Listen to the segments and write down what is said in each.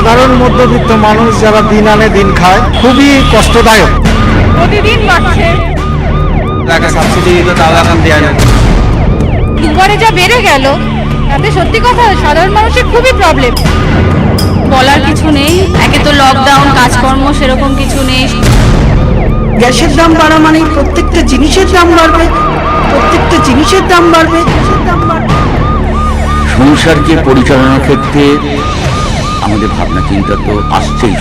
সাধারণ মধ্যবিত্ত মানুষ যারা দিন আনে দিন খায় খুবই কষ্টদায়ক। প্রতিদিন বাড়ছে, টাকা সাবসিডি দিত তাও এখন দেওয়া যায়। দুবারে যা বেড়ে গেল তাতে সত্যি কথা সাধারণ মানুষের খুবই প্রবলেম। বলার কিছু নেই, একে তো লকডাউন, কাজকর্ম সেরকম কিছু নেই। গ্যাসের দাম বাড়া মানে প্রত্যেকটা জিনিসের দাম বাড়বে, প্রত্যেকটা জিনিসের দাম বাড়বে। সংসারকে পরিচালনার ক্ষেত্রে আমাদের ভাবনা চিন্তা তো আসছেই।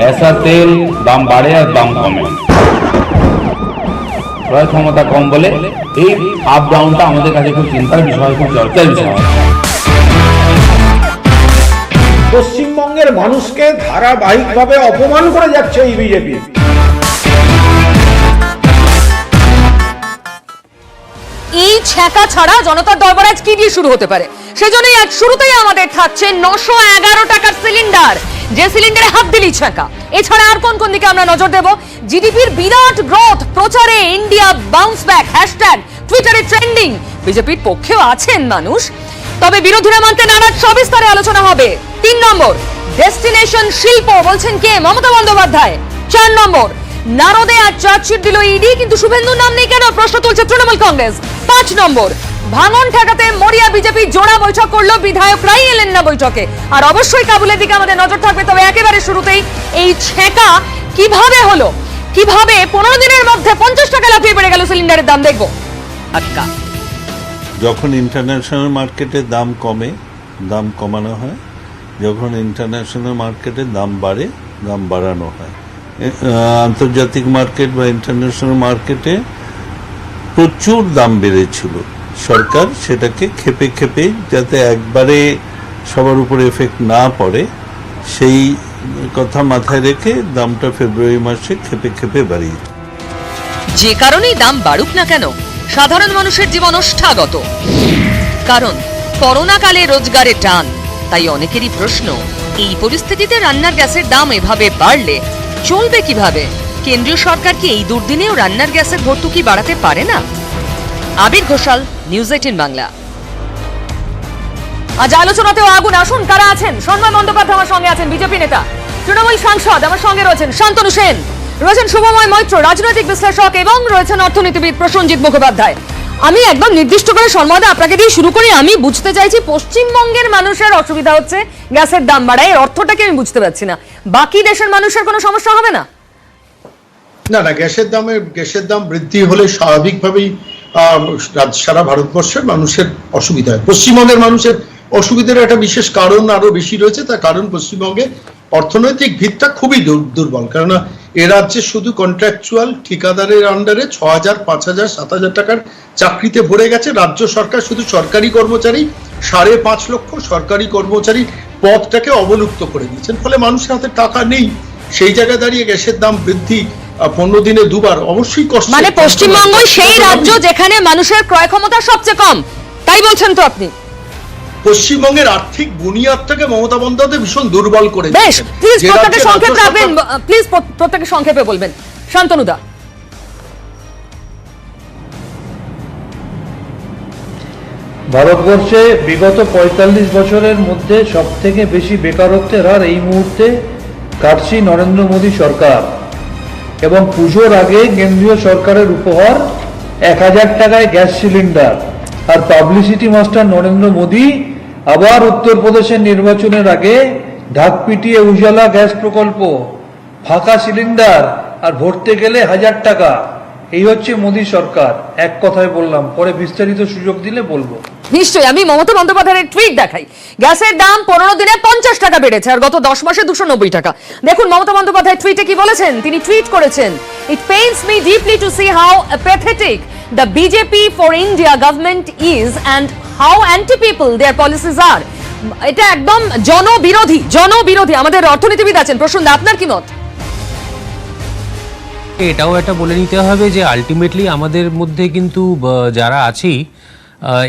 ऐसा तेल দাম বাড়ে আর দাম কমে, ক্রয় ক্ষমতা কম বলে এই আপ ডাউনটা আমাদের কাছে খুব চিন্তার বিষয়, খুব চর্চার বিষয়। পশ্চিমবঙ্গের মানুষকে ধারাবাহিকভাবে অপমান করে যাচ্ছে এই বিজেপি। এই ছ্যাঁকা ছাড়া জনতার দরবার আজ কি দিয়ে শুরু হতে পারে? সেজন্যই আজ শুরুতেই আমাদের থাকছে 911 টাকার সিলিন্ডার, যে সিলিন্ডারে হাত দিলেই ছ্যাঁকা। এছাড়া আর কোন কোন দিকে আমরা নজর দেব? জিডিপির বিরাট গ্রোথ প্রচারে ইন্ডিয়া বাউন্স ব্যাক হ্যাশট্যাগ টুইটারে ট্রেন্ডিং। বিজেপির পক্ষেও আছেন মানুষ, তবে বিরোধীরা মানতে নারাজ, সবিস্তারে আলোচনা হবে। 3 নম্বর, ডেস্টিনেশন শিল্প বলছেন কে? মমতা বন্দ্যোপাধ্যায়। 4 নম্বর, নারদে আর চার্জশিট দিল ইডি, কিন্তু শুভেন্দুর নাম নেই কেন? প্রশ্ন তুলছে তৃণমূল কংগ্রেস। 5 নম্বর, ভাঙন ঠেকাতে মরিয়া বিজেপি জোড়া বৈঠক করলো, বিধায়করাই এলেন না বৈঠকে। আর অবশ্যই কাবুলের দিকে আমাদের নজর থাকবে। তবে একেবারে শুরুতেই এই ছ্যাঁকা কিভাবে হলো, কিভাবে 15 দিনের মধ্যে 50 টাকা লাফিয়ে পড়ে গেল সিলিন্ডারের দাম, দেখবো। আটকা যখন ইন্টারন্যাশনাল মার্কেটে দাম কমে, দাম কমানো হয়। যখন ইন্টারন্যাশনাল মার্কেটে দাম বাড়ে, দাম বাড়ানো হয়। আন্তর্জাতিক মার্কেট বা ইন্টারন্যাশনাল মার্কেটে প্রচুর দাম বেড়েছিল। সরকার সেটাকে খেপে খেপে, যাতে একবারে সবার উপরে এফেক্ট না পড়ে, সেই কথা মাথায় রেখে দামটা ফেব্রুয়ারি মাসে খেপে খেপে বাড়িয়ে। যে কারণেই দাম বাড়ুক না কেন, সাধারণ মানুষের জীবন ওষ্ঠাগত। কারণ করোনা কালে রোজগারের টান। তাই অনেকেরই প্রশ্ন, এই পরিস্থিতিতে রান্নার গ্যাসের দাম এভাবে বাড়লে চলবে কিভাবে? কেন্দ্রীয় সরকার কি এই দুর্দিনেও রান্নার গ্যাসের ভর্তুকি বাড়াতে পারে না? আবির ঘোষাল, নিউজ 18 বাংলা। আজ আলোচনাতেও আগুন। আসুন কারা আছেন। সন্ময় বন্দ্যোপাধ্যায় আমার সঙ্গে আছেন, বিজেপি নেতা, তৃণমূল সাংসদ। আমার সঙ্গে রয়েছেন শান্তনু সেন, রয়েছেন শুভময় মৈত্র, রাজনৈতিক বিশ্লেষক, এবং রয়েছেন অর্থনীতিবিদ প্রসেনজিৎ মুখোপাধ্যায়। আমি একদম নির্দিষ্ট করে সন্ময়দা আপনাকে দিয়ে শুরু করি। আমি বুঝতে চাইছি, পশ্চিমবঙ্গের মানুষের অসুবিধা হচ্ছে গ্যাসের দাম বাড়ায়, এর অর্থটাকে আমি বুঝতে পারছি না। বাকি দেশের মানুষের কোনো সমস্যা হবে না? না না, গ্যাসের দাম বৃদ্ধি হলে স্বাভাবিকভাবেই সারা ভারতবর্ষের মানুষের অসুবিধা হয়। পশ্চিমবঙ্গের মানুষের অসুবিধার একটা বিশেষ কারণ আরো বেশি রয়েছে। তার কারণ পশ্চিমবঙ্গে অর্থনৈতিক ভিতটা খুবই দুর্বল। কেননা এ রাজ্যে শুধু কন্ট্রাকচুয়াল ঠিকাদারের আন্ডারে 6,000, 5,000, 7,000 টাকার চাকরিতে ভরে গেছে। রাজ্য সরকার শুধু সরকারি কর্মচারী 5.5 লক্ষ সরকারি কর্মচারী পদটাকে অবলুপ্ত করে দিয়েছেন। ফলে মানুষের হাতে টাকা নেই। সেই জায়গায় দাঁড়িয়ে গ্যাসের দাম বৃদ্ধি 15 দিনে দুবার অবশ্যই কষ্ট। মানে পশ্চিমবঙ্গ সেই রাজ্য যেখানে মানুষের ক্রয় ক্ষমতা সবচেয়ে কম, তাই বলছেন তো আপনি? পশ্চিমবঙ্গের আর্থিক বুনিয়াদটাকে মমতা বন্দ্যোপাধ্যায় ভীষণ দুর্বল করে বেশ, প্লিজ প্রত্যেককে সংক্ষেপে রাখবেন, প্লিজ প্রত্যেককে সংক্ষেপে বলবেন। শান্তনুদা। ভারতবর্ষে বিগত 45 বছরের মধ্যে সব থেকে বেশি বেকারত্বের হার এই মুহূর্তে কাটছে নরেন্দ্র মোদী সরকার। এবং পুজোর আগে কেন্দ্রীয় সরকারের উপহার 1000 টাকায় গ্যাস সিলিন্ডার। আর পাবলিসিটি মাস্টার নরেন্দ্র মোদী আবার উত্তরপ্রদেশের নির্বাচনের আগে ঢাক পিটিয়ে উজালা গ্যাস প্রকল্প, ফাঁকা সিলিন্ডার, আর ভরতে গেলে 1000 টাকা। এই হচ্ছে মোদী সরকার। এক কথায় বললাম, পরে বিস্তারিত সুযোগ দিলে বলবো। নিশ্চয়ই। আমি মমতা বন্দ্যোপাধ্যায়ের টুইট দেখাই। গ্যাসের দাম 15 দিনে 50 টাকা বেড়েছে, আর গত 10 মাসে 290 টাকা। দেখুন মমতা বন্দ্যোপাধ্যায় টুইটে কি বলেছেন। তিনি টুইট করেছেন, it pains me deeply to see how pathetic the BJP for India government is and how anti people their policies are. এটা একদম জনবিরোধী। আমাদের অর্থনীতিবিদ আছেন প্রসন্ন, আপনার কি মত? এটাও একটা বলে নিতে হবে যে আলটিমেটলি আমাদের মধ্যে কিন্তু যারা আছি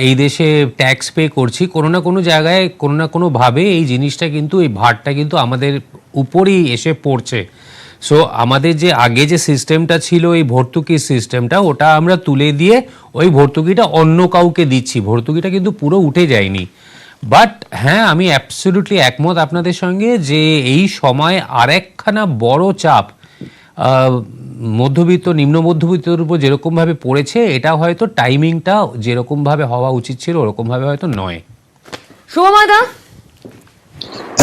এই দেশে ট্যাক্স পে করছি, কোনো না কোনো জায়গায় কোনো না কোনোভাবে এই জিনিসটা কিন্তু, এই ভারটা কিন্তু আমাদের উপরেই এসে পড়ছে। সো আমাদের যে আগে যে সিস্টেমটা ছিল এই ভর্তুকির সিস্টেমটা, ওটা আমরা তুলে দিয়ে ওই ভর্তুকিটা অন্য কাউকে দিচ্ছি। ভর্তুকিটা কিন্তু পুরো উঠে যায়নি। বাট হ্যাঁ, আমি অ্যাবসলিউটলি একমত আপনাদের সঙ্গে যে এই সময় আরেকখানা বড় চাপ মধ্যবিত্ত নিম্ন মধ্যবিত্তের উপর যেরকমভাবে পড়েছে, এটা হয়তো টাইমিংটা যেরকমভাবে হওয়া উচিত ছিল ওরকমভাবে হয়তো নয়। শুভময়দা,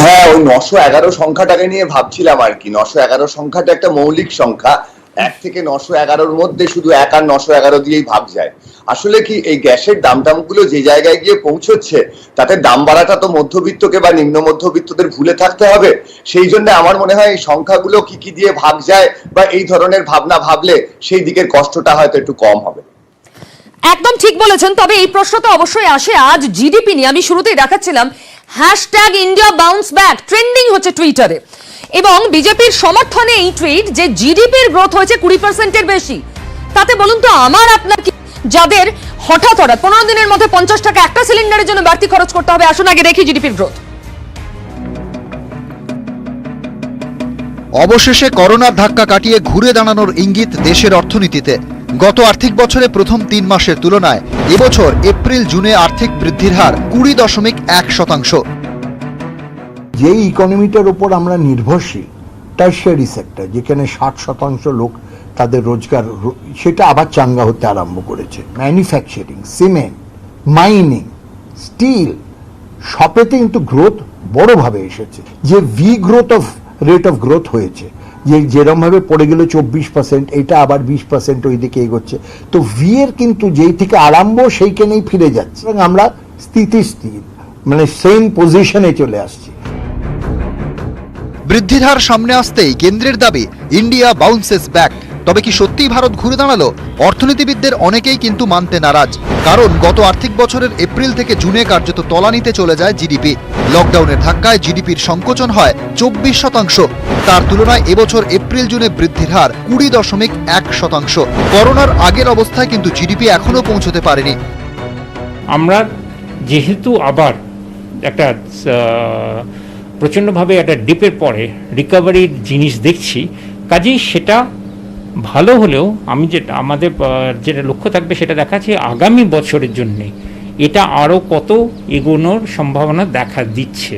হ্যাঁ, ওই 911 সংখ্যাটাকে নিয়ে ভাবছিলাম আর কি। 911 সংখ্যাটা একটা মৌলিক সংখ্যা। 1 থেকে 911-র মধ্যে শুধু 1 আর 911 দিয়েই ভাগ যায়। আসলে কি এই গ্যাসের দামগুলো যে জায়গায় গিয়ে পৌঁছচ্ছে, তাতে দাম বাড়াটা তো মধ্যবিত্তকে বা নিম্ন মধ্যবিত্তদের ভুলে থাকতে হবে। সেই জন্য আমার মনে হয় এই সংখ্যাগুলো কি দিয়ে ভাগ যায় বা এই ধরনের ভাবনা ভাবলে সেই দিকের কষ্টটা হয়তো একটু কম হবে। একদম ঠিক বলেছেন। তবে এই প্রশ্ন তো অবশ্যই আসে আজ জিডিপি নিয়ে। আমি শুরুতেই দেখাচ্ছিলাম #ইন্ডিয়া বাউন্স ব্যাক ট্রেন্ডিং হচ্ছে টুইটারে, এবং বিজেপির সমর্থনে এই টুইট যে জিডিপির গ্রোথ হয়েছে 20%-এর বেশি। তাতে বলুন তো আমার আপনার কি, যাদের হঠাৎ 15 দিনের মধ্যে 50 টাকা একটা সিলিন্ডারের জন্য বাড়তি খরচ করতে হবে? আসুন আগে দেখি জিডিপির গ্রোথ। অবশেষে করোনার ধাক্কা কাটিয়ে ঘুরে দাঁড়ানোর ইঙ্গিত দেশের অর্থনীতিতে। গত আর্থিক বছরে প্রথম 3 মাসের তুলনায় এবছর এপ্রিল জুনে আর্থিক বৃদ্ধির হার 20.1%। যেই ইকোনমিটার উপর আমরা নির্ভরশীল, টারশিয়ারি সেক্টর, যেখানে 60% লোক তাদের রোজগার, সেটা আবার চাঙ্গা হতে আরম্ভ করেছে। ম্যানুফ্যাকচারিং, সিমেন্ট, মাইনিং, স্টিল, সবেতে কিন্তু গ্রোথ বড়ভাবে এসেছে। যে রেট অফ গ্রোথ হয়েছে, যে যেরকম ভাবে পড়ে গেল 24%, এটা আবার 20% ওই দিকে এগোচ্ছে। তো ভি এর কিন্তু যেই থেকে আরম্ভ সেইখানেই ফিরে যাচ্ছে, এবং আমরা স্থিতিশীল মানে সেম পজিশনে চলে আসছি। বৃদ্ধির হার সামনে আসতেই কেন্দ্রের দাবি ইন্ডিয়া বাউন্সেস ব্যাক। তবে কি সত্যিই ভারত ঘুরে দাঁড়ালো? অর্থনীতিবিদদের অনেকেই কিন্তু মানতে নারাজ, কারণ গত আর্থিক বছরের এপ্রিল থেকে জুনে কার্যত তলানিতে চলে যায় জিডিপি। লকডাউনের ধাক্কায় জিডিপির সংকোচন হয় 24%। তার তুলনায় এবছর এপ্রিল জুনে বৃদ্ধির হার 20.1%। করোনার আগের অবস্থায় কিন্তু জিডিপি এখনো পৌঁছতে পারেনি। আমরা যেহেতু আবার একটা প্রচণ্ডভাবে একটা ডিপের পরে রিকভারির জিনিস দেখছি, কাজেই সেটা ভালো হলেও আমি আমাদের যেটা লক্ষ্য থাকবে সেটা দেখাচ্ছে আগামী বছরের জন্যে এটা আরও কত এগোনোর সম্ভাবনা দেখা দিচ্ছে।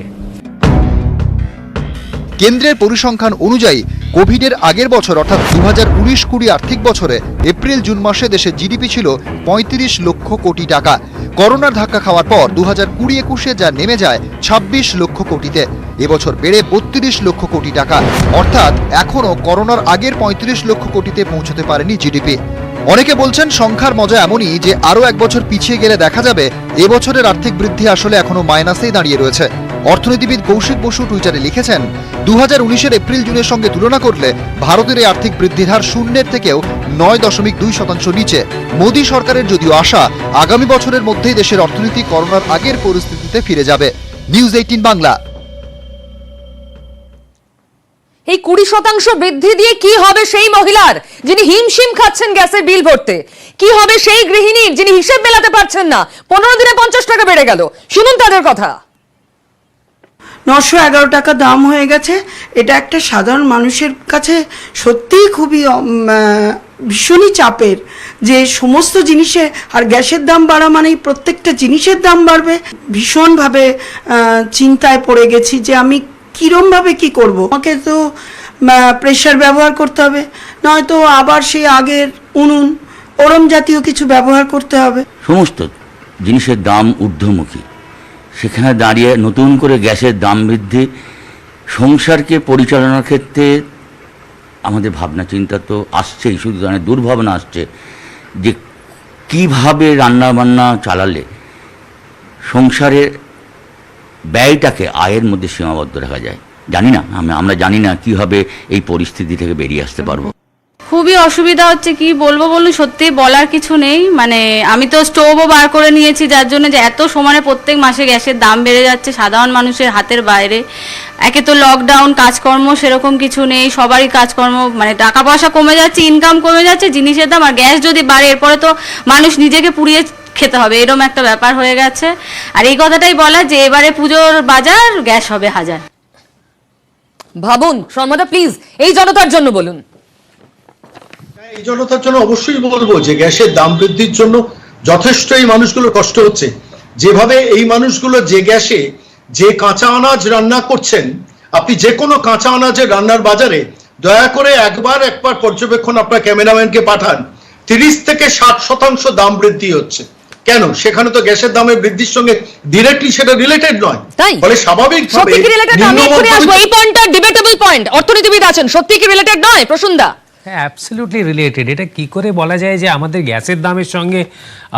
কেন্দ্রের পরিসংখ্যান অনুযায়ী কোভিডের আগের বছর অর্থাৎ 2019-20 আর্থিক বছরে এপ্রিল জুন মাসে দেশে জিডিপি ছিল 35 লক্ষ কোটি টাকা। করোনার ধাক্কা খাওয়ার পর 2020-21-এ যা নেমে যায় 26 লক্ষ কোটিতে। এবছর বেড়ে 32 লক্ষ কোটি টাকা, অর্থাৎ এখনও করোনার আগের 35 লক্ষ কোটিতে পৌঁছতে পারেনি জিডিপি। অনেকে বলছেন সংখ্যার মজা এমনই যে আরও এক বছর পিছিয়ে গেলে দেখা যাবে এবছরের আর্থিক বৃদ্ধি আসলে এখনো মাইনাসেই দাঁড়িয়ে রয়েছে। অর্থনীতিবিদ কৌশিক বসু টুইটারে লিখেছেন, 2019-এর এপ্রিল জুনের সঙ্গে তুলনা করলে ভারতের এই আর্থিক বৃদ্ধির হার শূন্যের থেকেও 9.2% নিচে। মোদী সরকারের যদিও আশা আগামী বছরের মধ্যেই দেশের অর্থনীতি করোনার আগের পরিস্থিতিতে ফিরে যাবে। নিউজ 18 বাংলা। এই 20% বৃদ্ধি দিয়ে কি হবে সেই মহিলার যিনি হিমশিম খাচ্ছেন গ্যাসের বিল ভরতে? কি হবে সেই গৃহিণীর যিনি হিসেব মেলাতে পারছেন না? 15 দিনে 50 টাকা বেড়ে গেল। শুনুন তাদের কথা। 911 টাকা দাম হয়ে গেছে। এটা একটা সাধারণ মানুষের কাছে সত্যিই খুবই ভীষণই চাপের, যে সমস্ত জিনিসে, আর গ্যাসের দাম বাড়া মানেই প্রত্যেকটা জিনিসের দাম বাড়বে। ভীষণভাবে চিন্তায় পড়ে গেছি যে আমি কীরমভাবে কি করব। আমাকে তো প্রেশার ব্যবহার করতে হবে, নয়তো আবার সেই আগের উনুন ওরম জাতীয় কিছু ব্যবহার করতে হবে। সমস্ত জিনিসের দাম ঊর্ধ্বমুখী, সেখানে দাঁড়িয়ে নতুন করে গ্যাসের দাম বৃদ্ধি সংসারকে পরিচালনার ক্ষেত্রে আমাদের ভাবনা চিন্তা তো আসছেই, শুধু দুর্ভাবনা আসছে যে কিভাবে রান্নাবান্না চালালে সংসারের ব্যয়টাকে আয়ের মধ্যে সীমাবদ্ধ রাখা যায়। জানি না, আমরা জানি না কীভাবে এই পরিস্থিতি থেকে বেরিয়ে আসতে পারবো। খুবই অসুবিধা হচ্ছে, কি বলবো বলুন, সত্যি বলার কিছু নেই। মানে আমি তো স্টোভও বার করে নিয়েছি, যার জন্য যে এত সমানে প্রত্যেক মাসে গ্যাসের দাম বেড়ে যাচ্ছে সাধারণ মানুষের হাতের বাইরে। একে তো লকডাউন, কাজকর্ম সেরকম কিছু নেই, সবারই কাজকর্ম মানে টাকা পয়সা কমে যাচ্ছে, ইনকাম কমে যাচ্ছে, জিনিসের দাম, আর গ্যাস যদি বাড়ে এরপরে তো মানুষ নিজেকে পুড়িয়ে খেতে হবে, এরকম একটা ব্যাপার হয়ে গেছে। আর এই কথাটাই বলা যে এবারে পুজোর বাজার গ্যাস হবে 1000। ভাবুন শর্মাদা প্লিজ এই জনতার জন্য বলুন। এই জনতার জন্য অবশ্যই বলবো যে গ্যাসের দাম বৃদ্ধির জন্য যথেষ্ট এই মানুষগুলো কষ্ট হচ্ছে। যেভাবে এই মানুষগুলো যে গ্যাসে যে কাঁচা আনাজ রান্না করছেন, আপনি যে কোনো কাঁচা আনাজের রান্নার বাজারে দয়া করে একবার পর্যবেক্ষণ আপনার ক্যামেরাম্যানকে পাঠান, 30 থেকে 60% দাম বৃদ্ধি হচ্ছে। কেন? সেখানে তো গ্যাসের দামের বৃদ্ধির সঙ্গে ডিরেক্টলি সেটা রিলেটেড নয়। ফলে স্বাভাবিকভাবে সত্যি কি রিলেটেড? আমি এক্ষুনি আসবো, এই পয়েন্টটা ডিবেটেবল পয়েন্ট, অর্থনীতিবিদ আছেন, সত্যি কি রিলেটেড নয় প্রসূনদা? হ্যাঁ, অ্যাবসলিউটলি রিলেটেড। এটা কি করে বলা যায় যে আমাদের গ্যাসের দামের সঙ্গে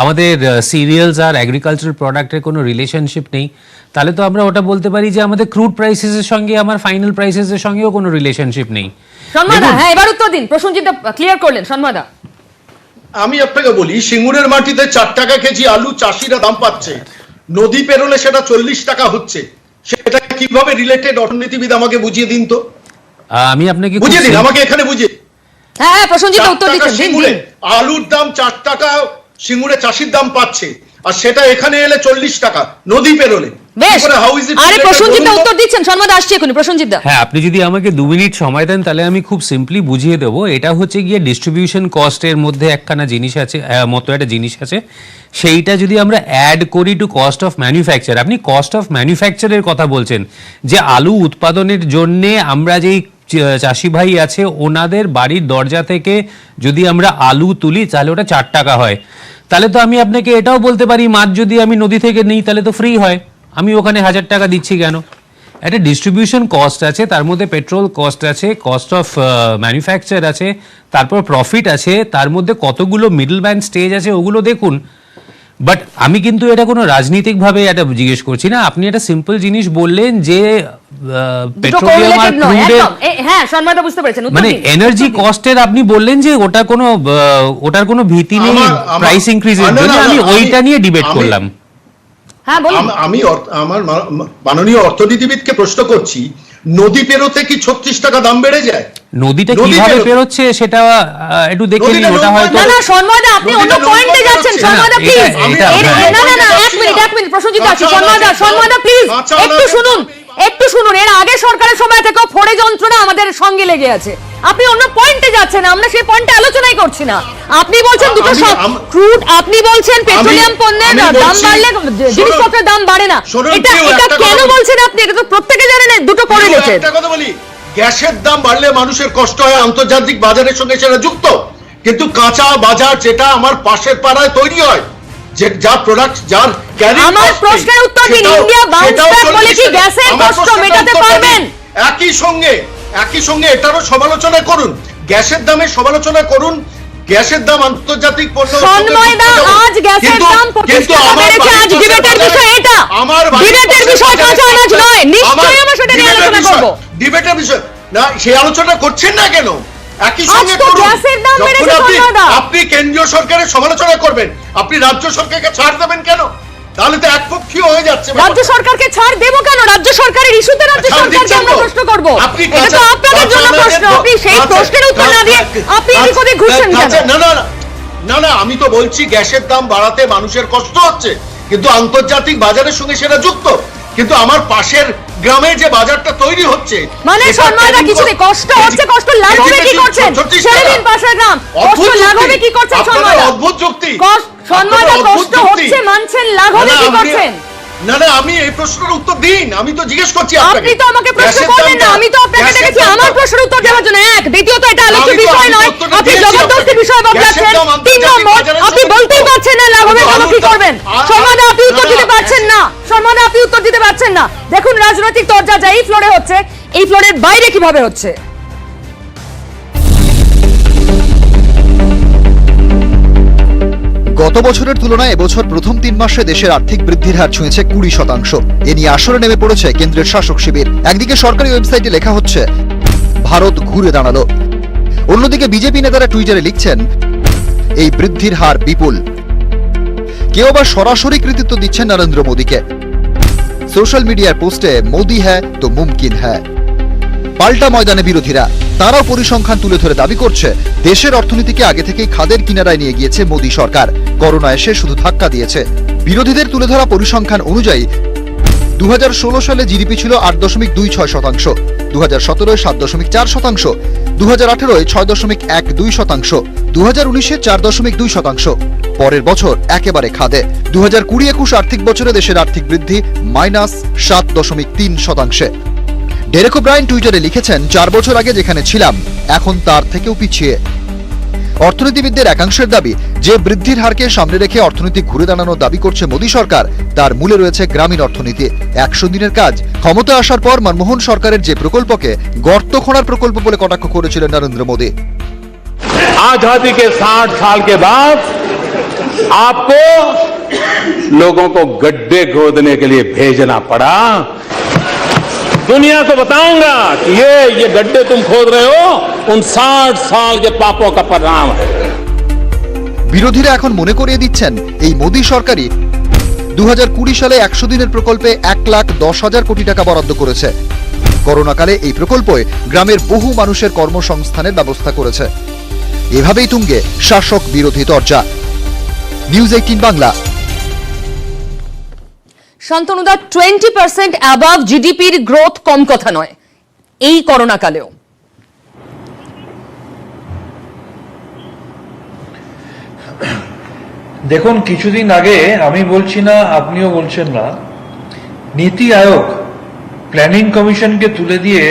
আমাদের সিরিয়ালস আর এগ্রিকালচারাল প্রোডাক্টের কোনো রিলেশনশিপ নেই? তাহলে তো আমরা ওটা বলতে পারি যে আমাদের ক্রুড প্রাইসেসের সঙ্গে আমার ফাইনাল প্রাইসেসের সঙ্গেও কোনো রিলেশনশিপ নেই। শর্মাদা, হ্যাঁ এবার উত্তর দিন। প্রসূনজিৎ ক্লিয়ার করলেন, শর্মাদা। আমি আপনাকে বলি, সিঙ্গুরের মাটিতে 4 টাকা কেজি আলু চাষিরা দাম পাচ্ছে, নদী পেরোলে সেটা 40 টাকা হচ্ছে। সেটা কিভাবে রিলেটেড? অর্থনীতিবিদ আমাকে বুঝিয়ে দিন তো। আমি আপনাকে বুঝিয়ে দিন, আমাকে এখানে বুঝিয়ে। হ্যাঁ প্রসূনজিৎ উত্তর দিচ্ছেন। সিঙ্গুরে আলুর দাম 4 টাকা সিঙ্গুরে চাষির দাম পাচ্ছে, আর সেটা এখানে এলে 40 টাকা নদী পেরোলে। বেশ, আরে প্রসূনজিৎ উত্তর দিচ্ছেন, শর্মাদা আসছে এখনই। প্রসূনজিৎ দা, হ্যাঁ, আপনি যদি আমাকে 2 মিনিট সময় দেন তাহলে আমি খুব সিম্পলি বুঝিয়ে দেবো। এটা হচ্ছে গিয়ে ডিস্ট্রিবিউশন কস্টের মধ্যে একখানা জিনিস আছে, মতো একটা জিনিস আছে, সেইটা যদি আমরা অ্যাড করি টু কস্ট অফ ম্যানুফ্যাকচার। আপনি কস্ট অফ ম্যানুফ্যাকচারের কথা বলছেন, যে আলু উৎপাদনের জন্যে আমরা যেই চাষি ভাই আছে ওনাদের বাড়ির দরজা থেকে যদি আমরা আলু তুলি তাহলে ওটা 4 টাকা হয়। তাহলে তো আমি আপনাকে এটাও বলতে পারি মাছ যদি আমি নদী থেকে নিই তাহলে তো ফ্রি হয়, আমি ওখানে 1000 টাকা দিচ্ছি কেন? একটা ডিস্ট্রিবিউশন কস্ট আছে, তার মধ্যে পেট্রোল কস্ট আছে, কস্ট অফ ম্যানুফ্যাকচার আছে, তারপর প্রফিট আছে, তার মধ্যে কতগুলো মিডলম্যান স্টেজ আছে ওগুলো দেখুন। বাট আমি কিন্তু এটা কোনো রাজনৈতিকভাবে এটা জিজ্ঞেস করছি না। আপনি একটা সিম্পল জিনিস বললেন যে পেট্রোলিয়াম আর ক্রুডের, হ্যাঁ শর্মাদা বুঝতে পেরেছেন, মানে এনার্জি কস্টের আপনি বললেন যে ওটার কোনো ভীতি নেই প্রাইস ইনক্রিজের জন্য, আমি ওইটা নিয়ে ডিবেট করলাম। হ্যাঁ বলুন। আমি আমার মাননীয় অর্থনীতিবিদকে প্রশ্ন করছি, নদী পেরোতে কি 36 টাকা দাম বেড়ে যায়? নদীটা কিভাবে পেরোচ্ছে সেটা একটু দেখে নিন। ওটা হয়তো না না শর্মাদা, আপনি অন্য পয়েন্টে যাচ্ছেন। শর্মাদা প্লিজ, না না না এক মিনিট প্রসূনজিৎ আছে। শর্মাদা প্লিজ একটু শুনুন। এর আগে সরকারের সময় থেকেও ফোড়ে যন্ত্রণা আমাদের সঙ্গে লেগে আছে। আপনি অন্য পয়েন্টে যাচ্ছেন, আমরা সেই পয়েন্টে আলোচনাই করছি না। আপনি বলছেন দুটো ক্রুড, আপনি বলছেন পেট্রোলিয়াম পণ্যের দাম বাড়লে জিনিসপত্রের দাম বাড়ে না। এটা কেন বলছেন আপনি? এটা তো প্রত্যেকে জানেন দুটো করে রেখেছেন। একটা কথা বলি, গ্যাসের দাম বাড়লে মানুষের কষ্ট হয়, আন্তর্জাতিক বাজারের সঙ্গে সেটা যুক্ত। কিন্তু কাঁচা বাজার যেটা আমার পাশের পাড়ায় তৈরি হয়, যে যা প্রোডাক্ট যার ক্যারি, আমার প্রশ্নের উত্তর দিন। ইন্ডিয়া বাউন্স ব্যাক বলে কি গ্যাসের কষ্ট মেটাতে পারবেন? একই সঙ্গে এটারও সমালোচনা করুন, গ্যাসের দামের সমালোচনা করুন। গ্যাসের দাম আন্তর্জাতিক পণ্য, সন্ময়দা আজ গ্যাসের দাম 25 টাকা বেড়েছে। আজ ডিবেটের বিষয় এটা, ডিবেটের বিষয় কাঁচা আনাজ নয়। নিশ্চয়ই আমরা সেটা নিয়ে আলোচনা করব। ডিবেটের বিষয় না, সেই আলোচনা করছেন না কেন? একই সঙ্গে গ্যাসের দাম বেড়েছে সন্ময়দা। আপনি কেন্দ্রীয় সরকারের সমালোচনা করবেন, আপনি রাজ্য সরকারকে ছাড় দেবেন কেন? তাহলে তো একপক্ষীয় হয়ে যাচ্ছে। রাজ্য সরকারকে ছাড় দেব কেন? রাজ্য সরকারের ইস্যুতে রাজ্য সরকারকে আমরা প্রশ্ন করব। এটা তো আপনাদের জন্য প্রশ্ন। আপনি সেই প্রশ্নের উত্তর না দিয়ে আপনি এদিক ওদিক ঘুরছেন কেন? না, আমি তো বলছি গ্যাসের দাম বাড়াতে মানুষের কষ্ট হচ্ছে, কিন্তু আন্তর্জাতিক বাজারের সঙ্গে সেটা যুক্ত। কিন্তু আমার পাশের গ্রামে যে বাজারটা তৈরি হচ্ছে, মানে সন্ময়দা কিছুতে কষ্ট হচ্ছে, কষ্ট লাঘবে কি করছেন? ছেড়ে দিন পাশের গ্রাম, কষ্ট লাঘবে কি করছেন সন্ময়দা? অদ্ভুত যুক্তি। সন্ময়দা কষ্ট হচ্ছে মানছেন, লাঘবে কি করছেন? না, আমি এই প্রশ্নের উত্তর দিন। আমি তো জিজ্ঞেস করছি আপনাকে। আপনি তো আমাকে প্রশ্ন করবেন না, আমি তো আপনাকে ডেকেছি আমার প্রশ্নের উত্তর দেওয়ার জন্য। এক, দ্বিতীয়ত এটা আলোচ্য বিষয় নয়, আপনি জবরদস্তি বিষয় বদলাচ্ছেন। 3 নম্বর, আপনি বলতেই পারছেন না লাঘবে কেন কি করবেন? সর্বদা আপনি উত্তর দিতে পারছেন না, সর্বদা আপনি উত্তর দিতে পারছেন না। দেখুন রাজনৈতিক তরজা যা এই ফ্লোরে হচ্ছে, এই ফ্লোরের বাইরে কিভাবে হচ্ছে। গত বছরের তুলনায় এবছর প্রথম 3 মাসে দেশের আর্থিক বৃদ্ধির হার ছুঁয়েছে 20%। এ নিয়ে আসরে নেমে পড়েছে কেন্দ্রের শাসক শিবির। একদিকে সরকারি ওয়েবসাইটে লেখা হচ্ছে ভারত ঘুরে দাঁড়ালো, অন্যদিকে বিজেপি নেতারা টুইটারে লিখছেন এই বৃদ্ধির হার বিপুল। কেউ আবার সরাসরি কৃতিত্ব দিচ্ছেন নরেন্দ্র মোদীকে। সোশ্যাল মিডিয়ার পোস্টে মোদি হ্যায় তো মুমকিন হ্যায়। পাল্টা ময়দানে বিরোধীরা, তারাও পরিসংখ্যান তুলে ধরে দাবি করছে দেশের অর্থনীতিকে আগে থেকেই খাদের কিনারায় নিয়ে গিয়েছে মোদী সরকার, করোনা এসে শুধু ধাক্কা দিয়েছে। বিরোধীদের তুলে ধরা পরিসংখ্যান অনুযায়ী 2016 সালে জিডিপি ছিল 8.26%, 2017 7.4%, 2018 6.12%, 2019 4.2%। পরের বছর একেবারে খাদে। 2020-21 আর্থিক বছরে দেশের আর্থিক বৃদ্ধি -7.3%। ডেরেক ওব্রায়েন টুইটারে লিখেছেন, 4 বছর আগে যেখানে ছিলাম এখন তার থেকেও পিছিয়ে। অর্থনীতিবিদদের একাংশের দাবি, যে বৃদ্ধির হারকে সামনে রেখে অর্থনীতি ঘুরে দাঁড়ানোর দাবি করছে মোদী সরকার, তার মূলে রয়েছে গ্রামীণ অর্থনীতি। 100 দিনের কাজ। ক্ষমতা আসার পর মনমোহন সরকারের যে প্রকল্পকে গর্ত খোঁড়ার প্রকল্প বলে কটাক্ষ করেছিলেন নরেন্দ্র মোদী। आजादी के 60 साल के बाद आपको लोगों को गड्ढे खोदने के लिए भेजना पड़ा। दुनिया को बताऊंगा कि ये गड्ढे तुम खोद रहे हो, उन 60 साल के पापों का परिणाम है। বিরোধীরা এখন মনে করিয়ে দিচ্ছেন, এই মোদী সরকারই 2020 সালে 100 দিনের প্রকল্পে 1,10,000 কোটি টাকা বরাদ্দ করেছে। করোনাকালে এই প্রকল্পে গ্রামের বহু মানুষের কর্মসংস্থানের ব্যবস্থা করেছে। এভাবেই তুঙ্গে শাসক বিরোধী তরজা। নিউজ 18 বাংলা। শান্তনুদা, 20% অ্যাবাভ জিডিপির গ্রোথ কম কথা নয় এই করোনা কালেও। দেখুন, কিছুদিন আগে আমি বলছি না, আপনিও বলছেন না, নীতি আয়োগ প্ল্যানিং কমিশনকে তুলে দিয়ে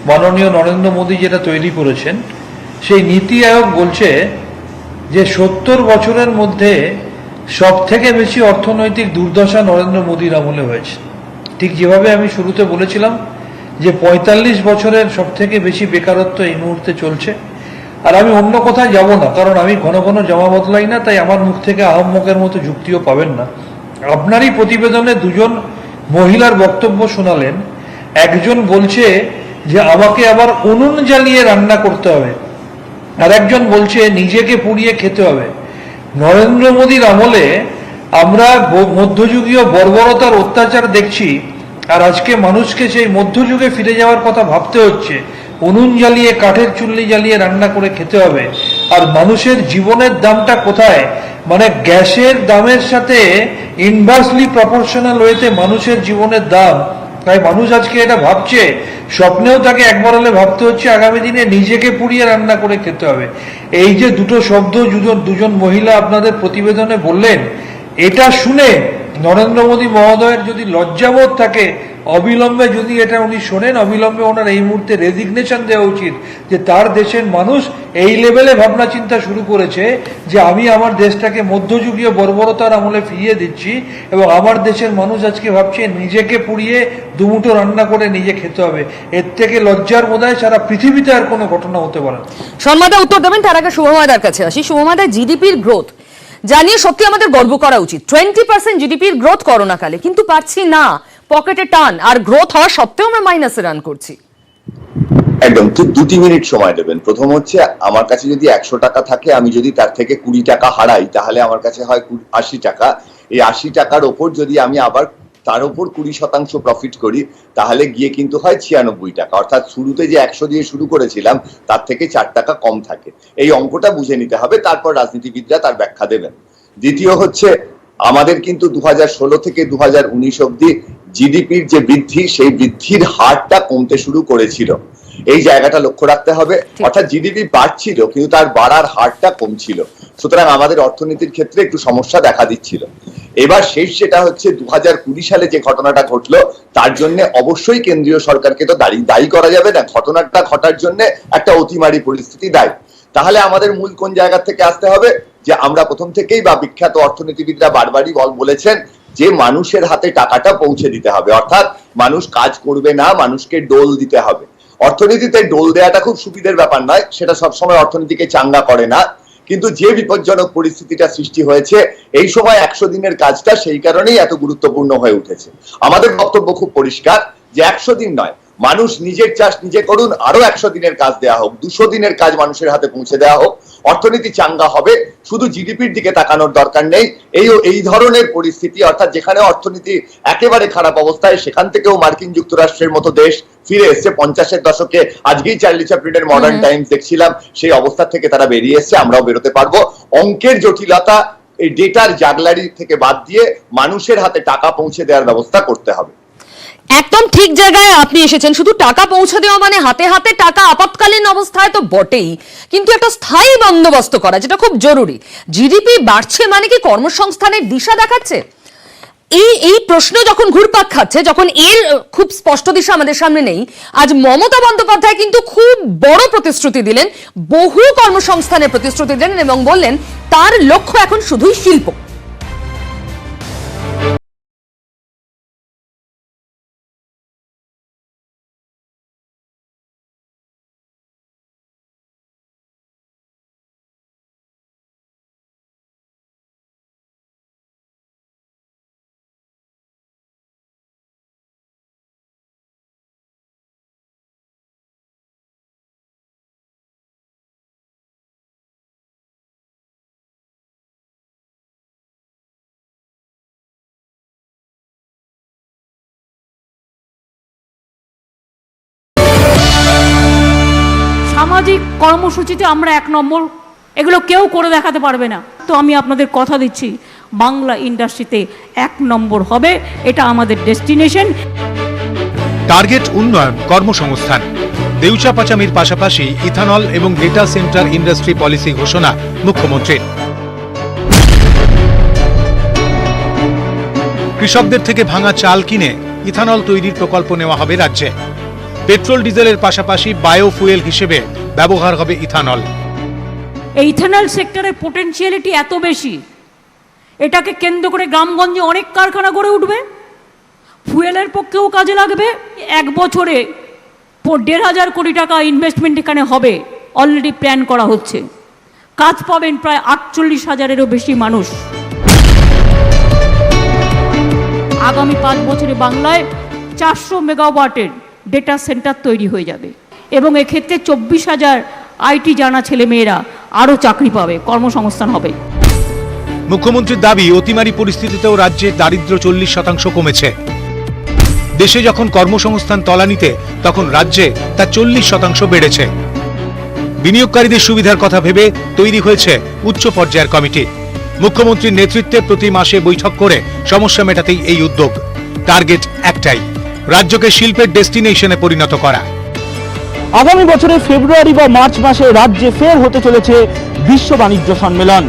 মাননীয় নরেন্দ্র মোদী যেটা তৈরি করেছেন, সেই নীতি আয়োগ বলছে যে 70 বছরের মধ্যে সব থেকে বেশি অর্থনৈতিক দুর্দশা নরেন্দ্র মোদীর আমলে হয়েছে। ঠিক যেভাবে আমি শুরুতে বলেছিলাম যে 45 বছরের সব থেকে বেশি বেকারত্ব এই মুহূর্তে চলছে। আর আমি অন্য কোথায় যাব না, কারণ আমি ঘন ঘন জামা বদলাই না, তাই আমার মুখ থেকে আহম্মকের মতো যুক্তিও পাবেন না। আপনারই প্রতিবেদনে দুজন মহিলার বক্তব্য শোনালেন। একজন বলছে যে আমাকে আবার উনুন জ্বালিয়ে রান্না করতে হবে, আর একজন বলছে নিজেকে পুড়িয়ে খেতে হবে। নরেন্দ্র মোদীর আমলে আমরা মধ্যযুগীয় বর্বরতার অত্যাচার দেখছি, আর আজকে মানুষকে সেই মধ্যযুগে ফিরে যাওয়ার কথা ভাবতে হচ্ছে। উনুন জ্বালিয়ে, কাঠের চুল্লি জ্বালিয়ে রান্না করে খেতে হবে। আর মানুষের জীবনের দামটা কোথায়? মানে গ্যাসের দামের সাথে ইনভার্সলি প্রপোর্শনাল ওয়েতে মানুষের জীবনের দাম। তাই মানুষ আজকে এটা ভাবছে, স্বপ্নেও তাকে একবার হলে ভাবতে হচ্ছে আগামী দিনে নিজেকে পুড়িয়ে রান্না করে খেতে হবে। এই যে দুটো শব্দ দুজন মহিলা আপনাদের প্রতিবেদনে বললেন, এটা শুনে নরেন্দ্র মোদী মহোদয়ের যদি লজ্জাবোধ থাকে, অবিলম্বে যদি এটা উনি শোনেন, অবিলম্বে ওনার এই মুহূর্তে রেজিগনেশন দেওয়া উচিত যে তার দেশের মানুষ এই লেভেলে ভাবনা চিন্তা শুরু করেছে যে আমি আমার দেশটাকে মধ্যযুগীয় বর্বরতার আমলে ফিরিয়ে দিচ্ছি, এবং আমার দেশের মানুষ আজকে ভাবছে নিজেকে পুড়িয়ে দুমুঠো রান্না করে নিজে খেতে হবে। এর থেকে লজ্জার বোধহয় সারা পৃথিবীতে আর কোনো ঘটনা হতে পারে না। সম্মাদা উত্তর দেবেন, তার আগে শুভমাদার কাছে আসি। শুভমাদা, জিডিপির গ্রোথ জানিয়ে সত্যি আমাদের গর্ব করা উচিত। 20% জিডিপির গ্রোথ করোনাকালে, কিন্তু পারছি না, পকেটে টান, আর গ্রোথ হওয়া সত্ত্বেও আমরা মাইনাসে রান করছি। একদম ঠিক 2 মিনিট সময় দেবেন। প্রথম হচ্ছে, আমার কাছে যদি 100 টাকা থাকে, আমি যদি তার থেকে 20 টাকা হারাই, তাহলে আমার কাছে হয় 80 টাকা। এই 80 টাকার ওপর যদি আমি আবার তার উপর 20% প্রফিট করি, তাহলে গিয়ে কিন্তু হয় 96 টাকা। অর্থাৎ শুরুতে যে 100 দিয়ে শুরু করেছিলাম তার থেকে 4 টাকা কম থাকে। এই অঙ্কটা বুঝে নিতে হবে, তারপর রাজনীতিবিদরা তার ব্যাখ্যা দেবেন। দ্বিতীয় হচ্ছে, আমাদের কিন্তু 2016 থেকে 2019 অব্দি জিডিপির যে বৃদ্ধি, সেই বৃদ্ধির হারটা কমতে শুরু করেছিল। এই জায়গাটা লক্ষ্য রাখতে হবে। অর্থাৎ জিডিপি বাড়ছিল কিন্তু তার বাড়ার হারটা কমছিল। সুতরাং আমাদের অর্থনীতির ক্ষেত্রে একটু সমস্যা দেখা দিচ্ছিল। এবার শেষ যেটা হচ্ছে, 2020 সালে যে ঘটনাটা ঘটলো, তার জন্য অবশ্যই কেন্দ্রীয় সরকারকে তো দায়ী করা যাবে না। ঘটনাটা ঘটার জন্য একটা অতিমারী পরিস্থিতি দায়ী। তাহলে আমাদের মূল কোন জায়গা থেকে আসতে হবে? যে আমরা প্রথম থেকেই, বা বিখ্যাত অর্থনীতিবিদরা বারবারই বলেছেন যে মানুষের হাতে টাকাটা পৌঁছে দিতে হবে। অর্থাৎ মানুষ কাজ করবে না, মানুষকে ডোল দিতে হবে। অর্থনীতিতে ডোল দেওয়াটা খুব সুবিধের ব্যাপার নয়, সেটা সবসময় অর্থনীতিকে চাঙ্গা করে না। কিন্তু যে বিপজ্জনক পরিস্থিতিটা সৃষ্টি হয়েছে, এই সময় 100 দিনের কাজটা সেই কারণেই এত গুরুত্বপূর্ণ হয়ে উঠেছে। আমাদের বক্তব্য খুব পরিষ্কার যে 100 দিন নয়, মানুষ নিজের চাষ নিজে করুন, আরো 100 দিনের কাজ দেওয়া হোক, 200 দিনের কাজ মানুষের হাতে পৌঁছে দেওয়া হোক। অর্থনীতি চাঙ্গা হবে। শুধু জিডিপির দিকে তাকানোর দরকার নেই। এই ধরনের পরিস্থিতি, অর্থাৎ যেখানে অর্থনীতি একেবারে খারাপ অবস্থায়, সেখান থেকেও মার্কিন যুক্তরাষ্ট্রের মতো দেশ ফিরে এসছে 50-এর দশকে। আজকেই চার্লি চ্যাপলিনের মডার্ন টাইমস দেখছিলাম, সেই অবস্থা থেকে তারা বেরিয়ে এসছে। আমরাও বেরোতে পারবো। অঙ্কের জটিলতা, এই ডেটার জাগলারি থেকে বাদ দিয়ে মানুষের হাতে টাকা পৌঁছে দেওয়ার ব্যবস্থা করতে হবে। একদম ঠিক জায়গায় আপনি এসেছেন। শুধু টাকা পৌঁছে দেওয়া মানে হাতে হাতে টাকা আপাতকালীন অবস্থায় তো বটেই, কিন্তু একটা স্থায়ী বন্দোবস্ত করা যেটা খুব জরুরি। জিডিপি বাড়ছে মানে কি কর্মসংস্থানের দিশা দেখাচ্ছে? এই প্রশ্ন যখন ঘুরপাক খাচ্ছে, যখন এর খুব স্পষ্ট দিশা আমাদের সামনে নেই, আজ মমতা বন্দ্যোপাধ্যায় কিন্তু খুব বড় প্রতিশ্রুতি দিলেন, বহু কর্মসংস্থানের প্রতিশ্রুতি দিলেন এবং বললেন তার লক্ষ্য এখন শুধুই শিল্প। সামাজিক কর্মসূচিতে আমরা 1 নম্বর, এগুলো কেউ করে দেখাতে পারবে না। তো আমি আপনাদের কথা দিচ্ছি, বাংলা ইন্ডাস্ট্রিতে 1 নম্বর হবে, এটা আমাদের ডেস্টিনেশন। টার্গেট উন্নয়ন, কর্মসংস্থান। দেউচা পাচামির পাশাপাশি ইথানল এবং ডেটা সেন্টার ইন্ডাস্ট্রি পলিসি ঘোষণা মুখ্যমন্ত্রীর। কৃষকদের থেকে ভাঙা চাল কিনে ইথানল তৈরির প্রকল্প নেওয়া হবে রাজ্যে। পেট্রোল ডিজেলের পাশাপাশি বায়োফুয়েল হিসেবে ব্যবহার হবে ইথানল। এই ইথানল সেক্টরের পোটেনশিয়ালিটি এত বেশি, এটাকে কেন্দ্র করে গ্রামগঞ্জে অনেক কারখানা গড়ে উঠবে, ফুয়েলের পক্ষেও কাজে লাগবে। 1 বছরে 1,500 কোটি টাকা ইনভেস্টমেন্ট এখানে হবে, অলরেডি প্ল্যান করা হচ্ছে। কাজ পাবেন প্রায় 48,000-এরও বেশি মানুষ। আগামী 5 বছরে বাংলায় 400 মেগাওয়াটের ডেটা সেন্টার তৈরি হয়ে যাবে এবং এক্ষেত্রে 24,000 আইটি জানা ছেলেমেয়েরা আরও চাকরি পাবে, কর্মসংস্থান হবে। মুখ্যমন্ত্রীর দাবি, অতিমারি পরিস্থিতিতেও রাজ্যে দারিদ্র্য 40% কমেছে। দেশে যখন কর্মসংস্থান তলানিতে, তখন রাজ্যে তা 40% বেড়েছে। বিনিয়োগকারীদের সুবিধার কথা ভেবে তৈরি হয়েছে উচ্চ পর্যায়ের কমিটি। মুখ্যমন্ত্রীর নেতৃত্বে প্রতি মাসে বৈঠক করে সমস্যা মেটাতেই এই উদ্যোগ। টার্গেট একটাই, রাজ্যকে শিল্পের ডেস্টিনেশনে পরিণত করা। আগামী বছরে ফেব্রুয়ারি বা মার্চ মাসে রাজ্যে ফের হতে চলেছে বিশ্ব বাণিজ্য সম্মেলন।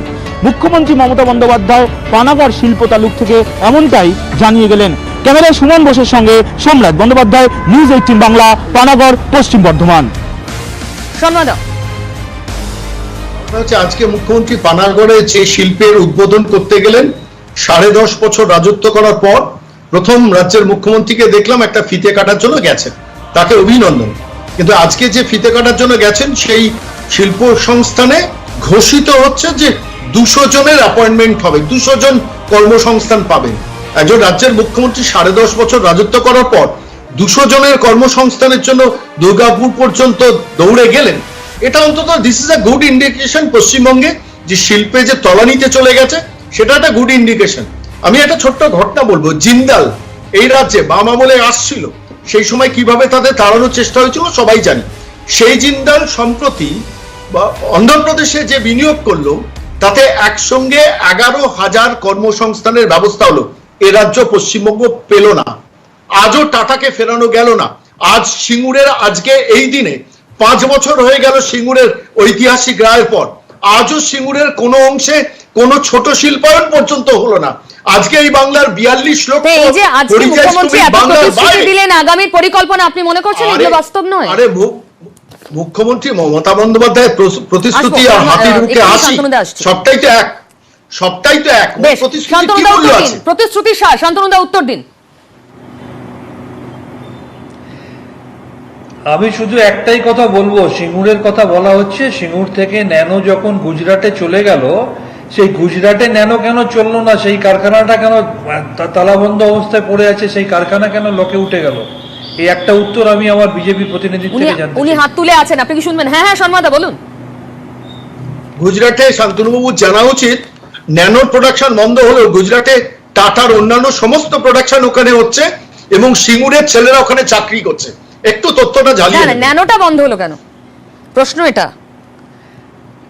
মুখ্যমন্ত্রী মমতা বন্দ্যোপাধ্যায় পানাগড় শিল্প তালুক থেকে এমনটাই জানিয়ে গেলেন। ক্যামেরায় সুমন বোসের সঙ্গে সম্রাট বন্দ্যোপাধ্যায়, নিউজ 18 বাংলা, পানাগড়, পশ্চিম বর্ধমান। আজকে মুখ্যমন্ত্রী পানাগড়ে যে শিল্পের উদ্বোধন করতে গেলেন, 10.5 বছর রাজত্ব করার পর প্রথম রাজ্যের মুখ্যমন্ত্রীকে দেখলাম একটা ফিতে কাটার জন্য গেছেন, তাকে অভিনন্দন। কিন্তু আজকে যে ফিতে কাটার জন্য গেছেন, সেই শিল্প সংস্থানে ঘোষিত হচ্ছে যে 200 জনের অ্যাপয়েন্টমেন্ট হবে, 200 জন কর্মসংস্থান পাবেন। একজন রাজ্যের মুখ্যমন্ত্রী 10.5 বছর রাজত্ব করার পর 200 জনের কর্মসংস্থানের জন্য দুর্গাপুর পর্যন্ত দৌড়ে গেলেন। এটা অন্তত this is a good indication পশ্চিমবঙ্গে যে শিল্পে যে তলানিতে চলে গেছে, সেটা একটা গুড ইন্ডিকেশন। আমি একটা ছোট্ট ঘটনা বলবো। জিন্দাল এই রাজ্যে বাম আমলে আসছিল, সেই সময় কিভাবে তাদের তাড়ানোর চেষ্টা হয়েছিল সবাই জানি। সেই জিন্দাল সম্প্রতি অন্ধ্রপ্রদেশে যে বিনিয়োগ করলো, তাতে একসঙ্গে 11,000 কর্মসংস্থানের ব্যবস্থা হলো। এ রাজ্য পশ্চিমবঙ্গ পেল না। আজও টাটাকে ফেরানো গেল না। আজ সিঙ্গুরের, আজকে এই দিনে 5 বছর হয়ে গেল সিঙ্গুরের ঐতিহাসিক রায়ের পর, আজও সিঙ্গুরের কোনো অংশে কোনো ছোট শিল্পায়ন পর্যন্ত হলো না। আজকে এই বাংলার 42 লক্ষ, এই যে আজকে মুখ্যমন্ত্রী এত প্রতিশ্রুতি দিলেন, আগামী পরিকল্পনা আপনি মনে করছেন এগুলো বাস্তব নয়? আরে মুখ্যমন্ত্রী মমতা বন্দ্যোপাধ্যায়ের প্রতিশ্রুতি আর হাতির মুখে হাসি, সবটাই তো এক, সবটাই তো এক। প্রতিশ্রুতি কি মূল্য আছে? প্রতিশ্রুতি শান্তনুদা উত্তর দিন। আমি শুধু একটাই কথা বলবো, সিঙ্গুরের কথা বলা হচ্ছে। সিঙ্গুর থেকে ন্যানো যখন গুজরাটে চলে গেল, সেই গুজরাটে ন্যানো কেন চললো না? সেই কারখানাটা কেন তালাবন্ধ অবস্থায় পড়ে আছে? সেই কারখানা কেন লকে উঠে গেল? এই একটা উত্তর আমি আমার বিজেপি প্রতিনিধির থেকে জানতে চাই। উনি হাত তুলে আছেন, আপনি কি শুনবেন? হ্যাঁ হ্যাঁ, শর্মাদা বলুন। গুজরাটে শান্তনুবাবু জানা উচিত, ন্যানো প্রোডাকশন বন্ধ হলেও গুজরাটে টাটার অন্যান্য সমস্ত প্রোডাকশন ওখানে হচ্ছে এবং সিঙ্গুরের ছেলেরা ওখানে চাকরি করছে। একটু তথ্যটা জ্বালিয়ে দেন। ন্যানোটা বন্ধ হলো কেন? প্রশ্ন এটা।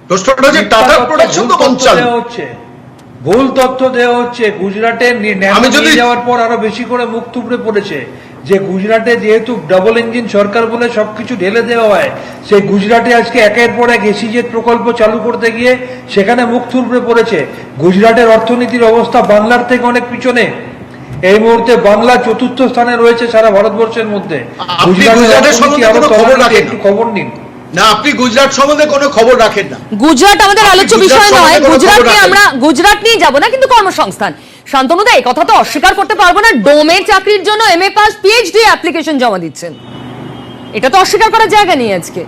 প্রশ্নটা যে টাটার প্রোডাকশন তো বন্ধ হচ্ছে, ভুল তথ্য দেওয়া হচ্ছে। গুজরাটে ন্যানো নিয়ে যাওয়ার পর আরো বেশি করে মুখ থুবড়ে পড়েছে যে গুজরাটে যেহেতু ডাবল ইঞ্জিন সরকার বলে সবকিছু ঢেলে দেওয়া হয়, সেই গুজরাটে আজকে একের পর এক এসিজেট প্রকল্প চালু করতে গিয়ে সেখানে মুখ থুবড়ে পড়েছে। গুজরাটের অর্থনীতির অবস্থা বাংলার থেকে অনেক পিছনে। এই মুহূর্তে বাংলা 4র্থ স্থানে রয়েছে সারা ভারতবর্ষের মধ্যে। একটু খবর নিন না, আপনি গুজরাট সম্বন্ধে কোনো খবর রাখেন না। গুজরাট আমাদের আলোচ্য বিষয় নয়, গুজরাট নিয়ে যাব না, কিন্তু কর্মসংস্থান। শান্তনুদা, এই কথা তো অস্বীকার করতে পারবো না, ডোমের চাকরির জন্য MA পাস PhD অ্যাপ্লিকেশন জমা দিচ্ছেন, এটা তো অস্বীকার করার জায়গা নেই আজকে।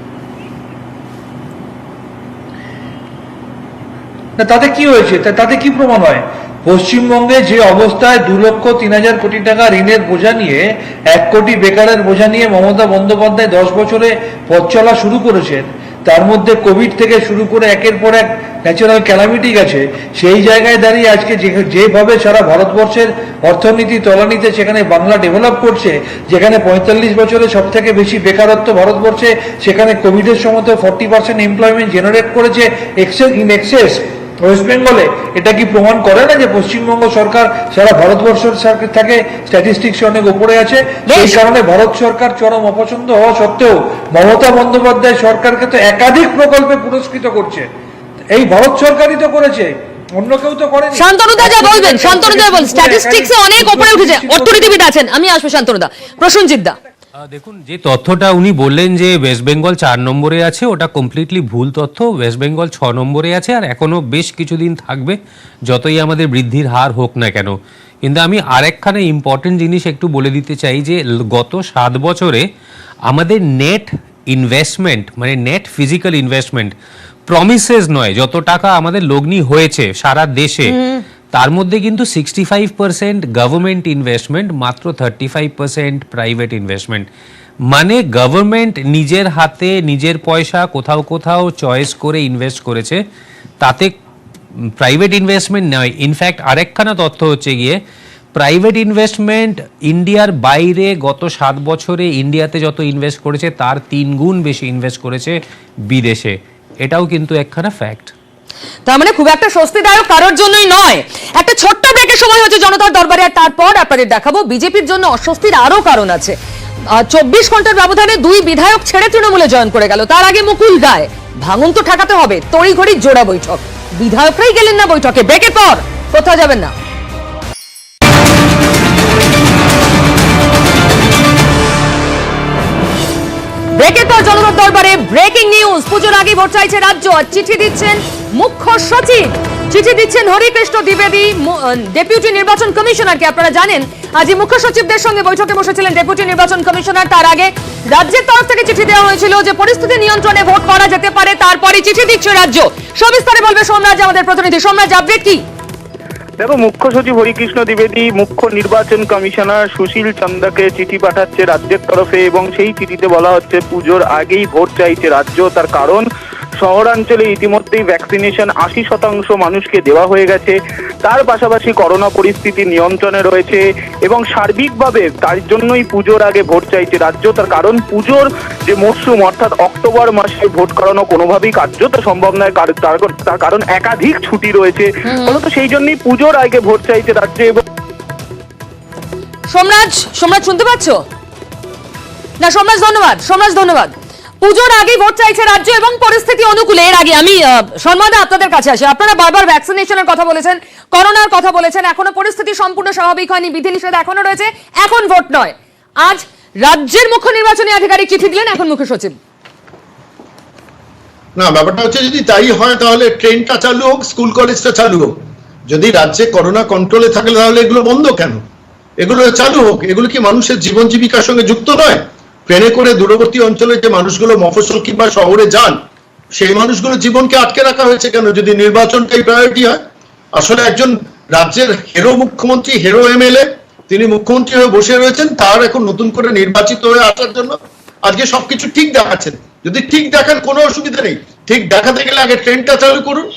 তাতে কি হয়েছে, তাতে কি প্রমাণ হয়? পশ্চিমবঙ্গে যে অবস্থায় 2,03,000 কোটি টাকা ঋণের বোঝা নিয়ে, 1 কোটি বেকারের বোঝা নিয়ে মমতা বন্দ্যোপাধ্যায় 10 বছরে পথ চলা শুরু করেছেন, তার মধ্যে কোভিড থেকে শুরু করে একের পর এক ন্যাচারাল ক্যালামিটি গেছে, সেই জায়গায় দাঁড়িয়ে আজকে যেভাবে সারা ভারতবর্ষের অর্থনীতি তলানিতে, সেখানে বাংলা ডেভেলপ করছে, যেখানে 45 বছরে সব থেকে বেশি বেকারত্ব ভারতবর্ষে, সেখানে কোভিডের সময় 40% এমপ্লয়মেন্ট জেনারেট করেছে ইন এক্সেস ওয়েস্ট বেঙ্গলে, এটা কি প্রমাণ করে না যে পশ্চিমবঙ্গ সরকার সারা ভারতবর্ষের থেকে স্ট্যাটিস্টিক্সে অনেক উপরে আছে? সেই কারণে ভারত সরকার চরম অপছন্দ হওয়া সত্ত্বেও মমতা বন্দ্যোপাধ্যায় সরকারকে তো একাধিক প্রকল্পে পুরস্কৃত করছে। এই ভারত সরকারই তো করেছে, অন্য কেউ তো করেনি। শান্তনুদা যা বলবেন, শান্তনুদা বলুন, স্ট্যাটিস্টিক্সে অনেক উপরে উঠেছে, অর্থনীতিবিদ আছেন, আমি আসবো শান্তনুদা। প্রসেনজিৎ দা, দেখুন, যে তথ্যটা উনি বললেন যে ওয়েস্ট বেঙ্গল 4 নম্বরে আছে, ওটা কমপ্লিটলি ভুল তথ্য। ওয়েস্ট বেঙ্গল 6 নম্বরে আছে, আর এখনো বেশ কিছুদিন থাকবে, যতই আমাদের বৃদ্ধির হার হোক না কেন। কিন্তু আমি আরেকখানে ইম্পর্টেন্ট জিনিস একটু বলে দিতে চাই যে গত 7 বছরে আমাদের নেট ইনভেস্টমেন্ট, মানে নেট ফিজিক্যাল ইনভেস্টমেন্ট, প্রমিসেস নয়, যত টাকা আমাদের লগ্নি হয়েছে সারা দেশে, তার মধ্যে কিন্তু 65% গভর্নমেন্ট ইনভেস্টমেন্ট, মাত্র 35% প্রাইভেট ইনভেস্টমেন্ট। মানে গভর্নমেন্ট নিজের হাতে নিজের পয়সা কোথাও কোথাও চয়েস করে ইনভেস্ট করেছে, তাতে প্রাইভেট ইনভেস্টমেন্ট নয়। ইনফ্যাক্ট আরেকখানা তথ্য হচ্ছে গিয়ে, প্রাইভেট ইনভেস্টমেন্ট ইন্ডিয়ার বাইরে গত 7 বছরে ইন্ডিয়াতে যত ইনভেস্ট করেছে তার 3 গুণ বেশি ইনভেস্ট করেছে বিদেশে। এটাও কিন্তু একখানা ফ্যাক্ট। তার মানে খুব একটা স্বস্তিদায়ক কারোর জন্যই নয়। একটা ছোট্ট ব্রেকের সময় হচ্ছে জনতার দরবারে, আর তারপর আপনাদের দেখাবো বিজেপির জন্য অস্বস্তির আরো কারণ আছে। 24 ঘন্টার ব্যবধানে 2 বিধায়ক ছেড়ে তৃণমূলে জয়েন করে গেল, তার আগে মুকুল রায়। ভাঙন তো ঠেকাতে হবে, তড়িঘড়ি জোড়া বৈঠক, বিধায়করাই গেলেন না বৈঠকে। ব্রেকের পর কোথাও যাবেন না। ব্রেকের পর জনতার দরবারে ব্রেকিং নিউজ। পুজোর আগে ভোট চাইছে রাজ্য, আর চিঠি দিচ্ছেন মুখ্য সচিব, চিঠি দিচ্ছেন হরিকৃষ্ণ দ্বিবেদী, ডেপুটি নির্বাচন কমিশনারকে। আপনারা জানেন আজই মুখ্য সচিবদের সঙ্গে বৈঠকে বসেছিলেন ডেপুটি নির্বাচন কমিশনার। তার আগে রাজ্যের তরফ থেকে চিঠি দেওয়া হয়েছিল যে পরিস্থিতি নিয়ন্ত্রণে ভোট করা যেতে পারে, তারপরে চিঠি দিচ্ছে রাজ্য। সবিস্তারে বলবে সোমরাজ, আমাদের প্রতিনিধি। সোমরাজ, আপডেট কি? দেখো, মুখ্য সচিব হরিকৃষ্ণ দ্বিবেদী মুখ্য নির্বাচন কমিশনার সুশীল চন্দাকে চিঠি পাঠাচ্ছে রাজ্যের তরফে, এবং সেই চিঠিতে বলা হচ্ছে পুজোর আগেই ভোট চাইছে রাজ্য। তার কারণ, শহরাঞ্চলে ইতিমধ্যেই ভ্যাকসিনেশন 80% মানুষকে দেওয়া হয়ে গেছে, তার পাশাপাশি করোনা পরিস্থিতি নিয়ন্ত্রণে রয়েছে, এবং সার্বিকভাবে তার জন্যই পুজোর আগে ভোট চাইছে রাজ্য। তার কারণ, পুজোর যে মরশুম, অর্থাৎ অক্টোবর মাসে ভোট করানো কোনোভাবেই কার্যত সম্ভব নয়, তার কারণ একাধিক ছুটি রয়েছে, ফলত সেই জন্যই পুজোর আগে ভোট চাইছে রাজ্য। এবং সোমরাজ শুনতে পাচ্ছ না? সোমরাজ ধন্যবাদ। পুজোর আগে ভোট চাইছে রাজ্য এবং পরিস্থিতি অনুকূলে। এর আগে আমি সম্মাদা আপনাদের কাছে আসি। আপনারা বারবার ভ্যাকসিনেশনের কথা বলেছেন, করোনার কথা বলেছেন, এখনো পরিস্থিতি সম্পূর্ণ স্বাভাবিক হয়নি, বিধিনিষেধ এখনো রয়েছে, এখন ভোট নয়। আজ রাজ্যের মুখ্য নির্বাচনী আধিকারিক চিঠি দিলেন, এখন মুখ্য সচিব। না, ব্যাপারটা হচ্ছে যদি তাই হয় তাহলে ট্রেনটা চালু হোক, স্কুল কলেজটা চালু হোক। যদি রাজ্যে করোনা কন্ট্রোলে থাকলে তাহলে এগুলো বন্ধ কেন? এগুলো চালু হোক। এগুলো কি মানুষের জীবন জীবিকার সঙ্গে যুক্ত নয়? ট্রেনে করে দূরবর্তী অঞ্চলে যে মানুষগুলো মফস্বল কিংবা শহরে যান, সেই মানুষগুলো জীবনকে আটকে রাখা হয়েছে কেন? যদি নির্বাচনটাই প্রায়োরিটি হয়। আসলে একজন রাজ্যের হিরো মুখ্যমন্ত্রী, হিরো MLA, তিনি মুখ্যমন্ত্রী হয়ে বসে রয়েছেন, তার এখন নতুন করে নির্বাচিত হয়ে আসার জন্য আজকে সবকিছু ঠিক দেখাচ্ছেন। যদি ঠিক দেখান কোনো অসুবিধা নেই, ঠিক দেখাতে গেলে আগে ট্রেনটা চালু করুন,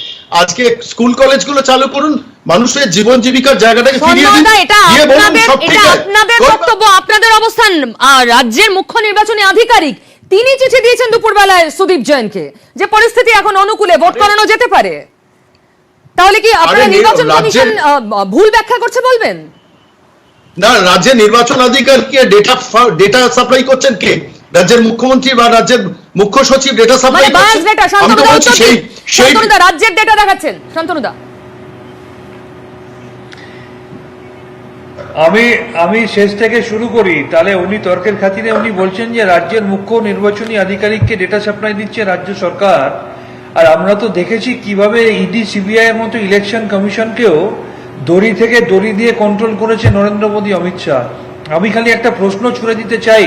আজকে স্কুল কলেজগুলো চালু করুন, মানুষের জীবন জীবিকার জায়গাটাকে ফিরিয়ে দিন। আপনাদের বক্তব্য, আপনাদের অবস্থান। রাজ্যের মুখ্য নির্বাচনী আধিকারিক তিনি চিঠি দিয়েছেন দুপুরবেলায় সুদীপ জৈনকে, যে পরিস্থিতি এখন অনুকূলে ভোট করানো যেতে পারে। তাহলে কি আপনারা নির্বাচন কমিশন ভুল ব্যাখ্যা করছে বলবেন? না, রাজ্যের নির্বাচন আধিকারিককে ডেটা সাপ্লাই করছেন কে? রাজ্যের মুখ্যমন্ত্রী বা রাজ্যের মুখ্য সচিব ডেটা সাপ্লাই মানে বাস ডেটা করছেন? আমি তো বলছি সেই শান্তনুদা রাজ্যের ডেটা দেখাচ্ছেন শান্তনুদা। আমি শেষ থেকে শুরু করি, তাহলে উনি তর্কের খাতিরে উনি বলছেন যে রাজ্যের মুখ্য নির্বাচনী আধিকারিককে ডেটা সাপ্লাই দিচ্ছে রাজ্য সরকার। আর আমরা তো দেখেছি কিভাবে ইডি সিবিআই এর মতো ইলেকশন কমিশনকেও দড়ি থেকে দড়ি দিয়ে কন্ট্রোল করেছে নরেন্দ্র মোদী, অমিত শাহ। আমি খালি একটা প্রশ্ন ছুড়ে দিতে চাই,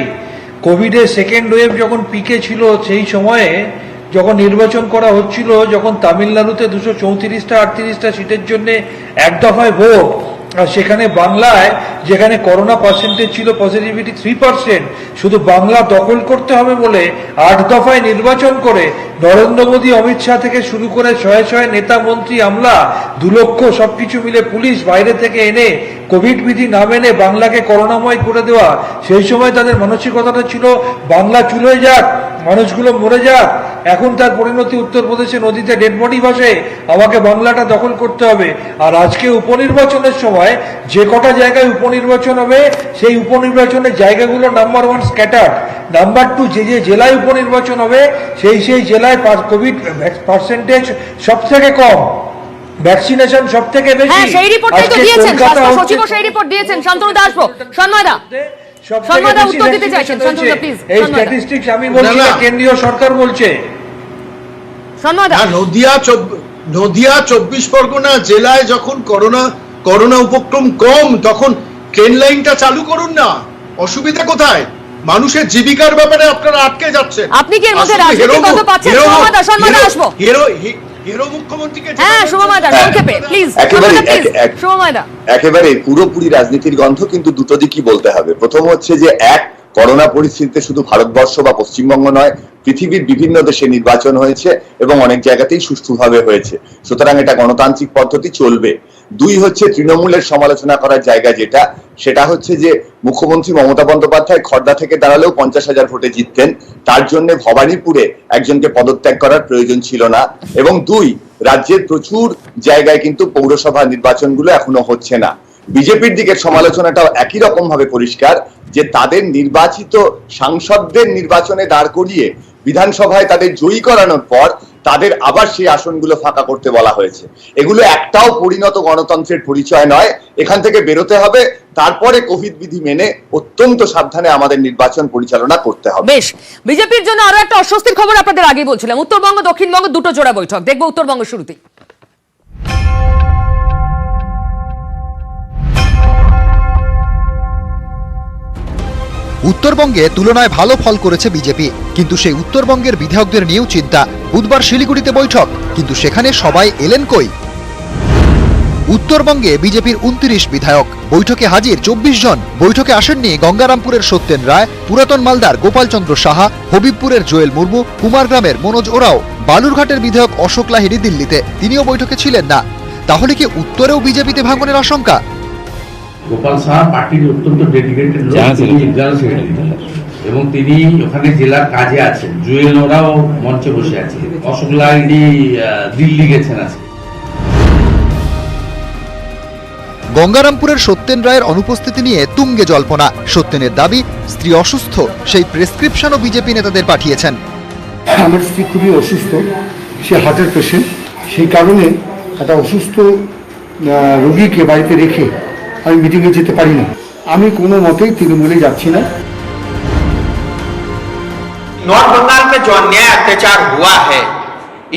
কোভিডের সেকেন্ড ওয়েভ যখন পিকে ছিল সেই সময়ে যখন নির্বাচন করা হচ্ছিল, যখন তামিলনাড়ুতে 234টা 38টা সিটের জন্য এক দফায় ভোট, আর সেখানে বাংলায় যেখানে করোনা পার্সেন্টেজ ছিল পজিটিভিটি 3%, শুধু বাংলা দখল করতে হবে বলে 8 দফায় নির্বাচন করে নরেন্দ্র মোদী, অমিত শাহ থেকে শুরু করে শয়ে শয়ে নেতা মন্ত্রী আমলা 2 লক্ষ সবকিছু মিলে পুলিশ বাইরে থেকে এনে কোভিড বিধি না মেনে বাংলাকে করোনাময় করে দেওয়া। সেই সময় তাদের মানসিকতাটা ছিল বাংলা চুলোয় যাক, মানুষগুলো মরে যাক। এখন তার পরিণতি উত্তরপ্রদেশে নদীতে ডেড বডি ভাসে, আমাকে বাংলাটা দখল করতে হবে। আর আজকে উপনির্বাচনের সময় যে কটা জায়গায় উপনির্বাচন হবে সেই উপনির্বাচনের জায়গাগুলো নাম্বার 1 স্ক্যাটার্ড, নাম্বার 2 যে যে জেলায় উপনির্বাচন হবে সেই সেই জেলায় কোভিড পার্সেন্টেজ সব থেকে কম, ভ্যাকসিনেশন সব থেকে বেশি। হ্যাঁ, সেই রিপোর্টটাই তো দিয়েছেন স্বাস্থ্য সচিব, সেই রিপোর্ট দিয়েছেন। শান্তনুদা আসবো, সন্ময়দা উত্তর দিতে চাইছেন। শান্তনুদা প্লিজ। এই স্ট্যাটিস্টিক্স আমি বলছি না, কেন্দ্রীয় সরকার বলছে। সন্ময়দা, নদিয়া 24 পরগনা জেলায় যখন করোনা উপক্রম কম, তখন ট্রেন লাইনটা চালু করুন না, অসুবিধা কোথায়? মানুষের জীবিকার ব্যাপারে আপনারা আটকে যাচ্ছেন। আপনি কি এর মধ্যে রাজনীতি কত পাচ্ছেন? সন্ময়দা আসবো। হিরো মুখ্যমন্ত্রীকে হ্যাঁ, শুভময়দা সংক্ষেপে প্লিজ। একেবারে পুরোপুরি রাজনীতির গন্ধ, কিন্তু দুটো দিকই বলতে হবে। প্রথম হচ্ছে যে করোনা পরিস্থিতিতে শুধু ভারতবর্ষ বা পশ্চিমবঙ্গ নয়, পৃথিবীর বিভিন্ন দেশে নির্বাচন হয়েছে এবং অনেক জায়গাতেই সুষ্ঠুভাবে হয়েছে, সুতরাং এটা গণতান্ত্রিক পদ্ধতি চলবে। 2 হচ্ছে তৃণমূলের সমালোচনা করার জায়গা সেটা হচ্ছে যে মুখ্যমন্ত্রী মমতা বন্দ্যোপাধ্যায় খড়দা থেকে দাঁড়ালেও 50,000 ভোটে জিততেন, তার জন্য ভবানীপুরে একজনকে পদত্যাগ করার প্রয়োজন ছিল না। এবং 2, রাজ্যের প্রচুর জায়গায় কিন্তু পৌরসভা নির্বাচনগুলো এখনো হচ্ছে না। বিজেপির দিকের সমালোচনাটাও একই রকম ভাবে পরিষ্কার যে তাদের নির্বাচিত সাংসদদের নির্বাচনে দাঁড় করিয়ে বিধানসভায় তাদের জয়ী করানোর পর তাদের আবার সেই আসনগুলো ফাঁকা করতে বলা হয়েছে। এগুলো একটাও পরিণত গণতন্ত্রের পরিচয় নয়। এখান থেকে বেরোতে হবে, তারপরে কোভিড বিধি মেনে অত্যন্ত সাবধানে আমাদের নির্বাচন পরিচালনা করতে হবে। বেশ, বিজেপির জন্য আরো একটা অস্বস্তির খবর আপনাদের আগেই বলছিলাম। উত্তরবঙ্গ দক্ষিণবঙ্গ দুটো জোড়া বৈঠক দেখবো। উত্তরবঙ্গ শুরুতেই উত্তরবঙ্গে তুলনায় ভালো ফল করেছে বিজেপি, কিন্তু সেই উত্তরবঙ্গের বিধায়কদের নিয়েও চিন্তা। বুধবার শিলিগুড়িতে বৈঠক, কিন্তু সেখানে সবাই এলেন কই? উত্তরবঙ্গে বিজেপির 29 বিধায়ক, বৈঠকে হাজির 24 জন। বৈঠকে আসেননি গঙ্গারামপুরের সত্যেন রায়, পুরাতন মালদার গোপালচন্দ্র সাহা, হবিবপুরের জোয়েল মুর্মু, কুমারগ্রামের মনোজ ওরাও, বালুরঘাটের বিধায়ক অশোক লাহিড়ী দিল্লিতে, তিনিও বৈঠকে ছিলেন না। তাহলে কি উত্তরেও বিজেপিতে ভাঙনের আশঙ্কা? গোপাল সাহা পার্টির অত্যন্ত ডেডিকেটেড লোক, জেনারেল সেক্রেটারি, এবং তিনি ওখানে জেলার কাজে আছেন। জুয়েল ওরাও মঞ্চে বসে আছে, অশোক লাহিড়ী দিল্লি গেছেন আছে। গঙ্গারামপুরের সত্যেন রায়ের অনুপস্থিতি নিয়ে তুঙ্গে জল্পনা। সত্যেনের দাবি, স্ত্রী অসুস্থ, সেই প্রেসক্রিপশনও বিজেপি নেতাদের পাঠিয়েছেন। আমার স্ত্রী খুবই অসুস্থ, সে হার্টের পেশেন্ট, সেই কারণে একটা অসুস্থ রোগীকে বাড়িতে রেখে আমি মিটিংয়ে যেতে পারি না। আমি কোনো মতেই তৃণমূলে যাচ্ছি না। नॉर्थ बंगाल में जो अन्याय अत्याचार हुआ है,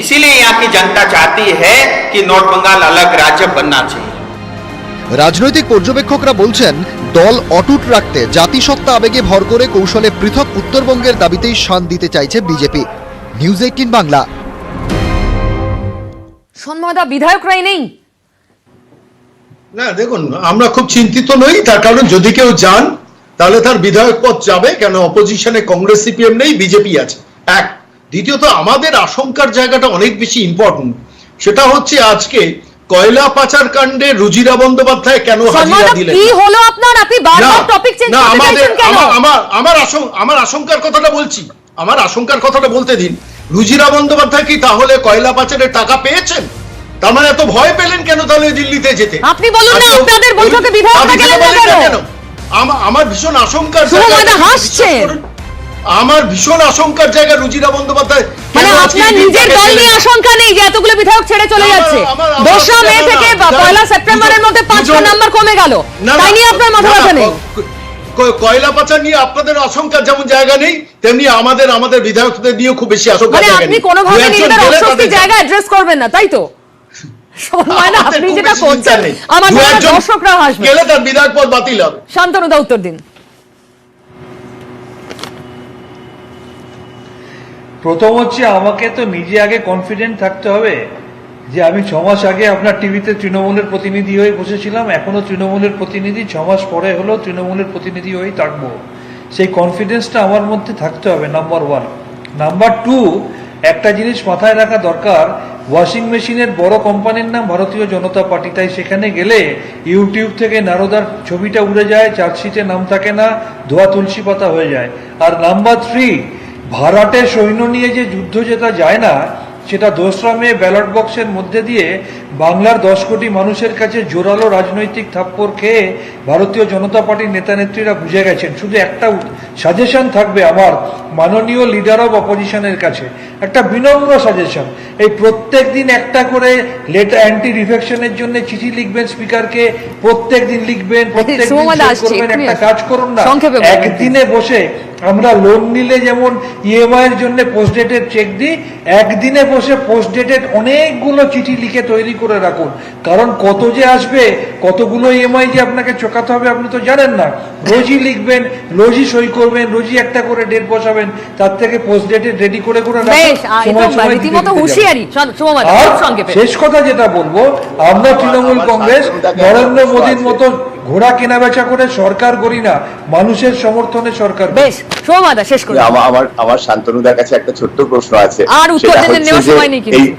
इसीलिए यहाँ की जनता चाहती है कि नॉर्थ बंगाल अलग राज्य बनना चाहिए। রাজনৈতিক পর্যবেক্ষকরা বলছেন, দল অটুট রাখতে জাতিসত্তা আবেগে ভর করে কৌশলে পৃথক উত্তরবঙ্গের দাবিতেই শান দিতে চাইছে বিজেপি। নিউজ 18 বাংলা। সন্ময়দা, বিধায়করাই নেই? না, দেখুন, আমরা খুব চিন্তিত নই, তার কারণ যদি কেউ যান তাহলে তার বিধায়ক পদ যাবে কেন? অপোজিশনে কংগ্রেস সিপিএম নেই, বিজেপি আছে। এক, দ্বিতীয়ত আমাদের আশঙ্কার জায়গাটা অনেক বেশি ইম্পর্টেন্ট, সেটা হচ্ছে আজকে কয়লা পাচার কাণ্ডে রুজিরা বন্দ্যোপাধ্যায় কেন হাজিরা দিলেন? কি হলো আপনার? আপনি বারবার টপিক চেঞ্জ করতে চাইছেন কেন? আমার আশঙ্কার কথাটা বলছি, আমার আশঙ্কার কথাটা বলতে দিন। রুজিরা বন্দ্যোপাধ্যায় কি তাহলে কয়লা পাচারের টাকা পেয়েছেন? তার মানে এত ভয় পেলেন কেন তাহলে দিল্লিতে যেতে? আপনি বলুন না, আপনাদের বৈঠকে বিধায়করা গেলেন না কেন? আমার ভীষণ আশঙ্কার সুময়দা হাসছেন। আমার ভীষণ আশঙ্কার জায়গা রুজিরা বন্দ্যোপাধ্যায়। মানে আপনার নিজের দল নিয়ে আশঙ্কা নেই যে এতগুলো বিধায়ক ছেড়ে চলে যাচ্ছে? 2রা মে থেকে 1লা সেপ্টেম্বরের মধ্যে 5টা নাম্বার কমে গেল, তাই নিয়ে আপনার মাথা ব্যথা নেই? কয়লা পাচার নিয়ে আপনাদের আশঙ্কার যেমন জায়গা নেই, তেমনি আমাদের বিধায়কদের নিয়ে খুব বেশি আশঙ্কা। মানে আপনি কোনোভাবে নিজেদের অস্বস্তির জায়গা অ্যাড্রেস করবেন না, তাই তো? সময় না, আপনি যেটা করছেন আমার দর্শকরা হাসবে। গেলে তার বিধায়ক পদ বাতিল হবে। শান্তনুদা উত্তর দিন। প্রথম হচ্ছে আমাকে তো নিজে আগে কনফিডেন্ট থাকতে হবে যে আমি 6 মাস আগে আপনার টিভিতে তৃণমূলের প্রতিনিধি হয়ে বসেছিলাম, এখনো তৃণমূলের প্রতিনিধি, 6 মাস পরে হলেও তৃণমূলের প্রতিনিধি হয়েই থাকবো। সেই কনফিডেন্সটা আমার মধ্যে থাকতে হবে, নাম্বার 1। নাম্বার 2, একটা জিনিস মাথায় রাখা দরকার, ওয়াশিং মেশিনের বড় কোম্পানির নাম ভারতীয় জনতা পার্টি, তাই সেখানে গেলে ইউটিউব থেকে নারদার ছবিটা উড়ে যায়, চার্জশিটে নাম থাকে না, ধোয়া তুলসী পাতা হয়ে যায়। আর নাম্বার 3, ভাড়াটে সৈন্য নিয়ে যে যুদ্ধ জেতা যায় না, সেটা 2রা মে ব্যালট বক্সের মধ্যে দিয়ে বাংলার 10 কোটি মানুষের কাছে জোরালো রাজনৈতিক থাপ্পড় খেয়ে ভারতীয় জনতা পার্টির নেতা নেত্রীরা বুঝে গেছেন। শুধু একটা সাজেশন থাকবে আমার মাননীয় লিডার অব অপোজিশনের কাছে, একটা বিনম্র সাজেশন, এই প্রত্যেক দিন একটা করে লেটার অ্যান্টি রিফেকশনের জন্য চিঠি লিখবেন স্পিকারকে, প্রত্যেক দিন লিখবেন, প্রত্যেক দিন করবেন। একটা কাজ করুন না, একদিনে বসে আমরা লোন নিলে যেমন ইএমআই এর জন্য পোস্ট ডেটেড চেক দিই, একদিনে বসে পোস্ট ডেটেড অনেকগুলো চিঠি লিখে তৈরি করে রাখুন। কারণ কত যে আসবে, কতগুলো ইএমআই যে আপনাকে চোকাতে হবে আপনি তো জানেন না। রোজই লিখবেন, রোজই সই করবেন, রোজই একটা করে ডেট বসাবেন, তার থেকে পোস্ট ডেটেড রেডি করে শেষ কথা যেটা বলবো, আমরা তৃণমূল কংগ্রেস নরেন্দ্র মোদীর মতো ঘোড়া কেনা বেচা করে সরকার করি না, মানুষের সমর্থনে সরকার। বেশ, সোমাদা শেষ করি। আমার শান্তনুদার কাছে একটা ছোট্ট প্রশ্ন আছে। আর উত্তর দিতে নেওয়ার সময় নেই কিন্তু।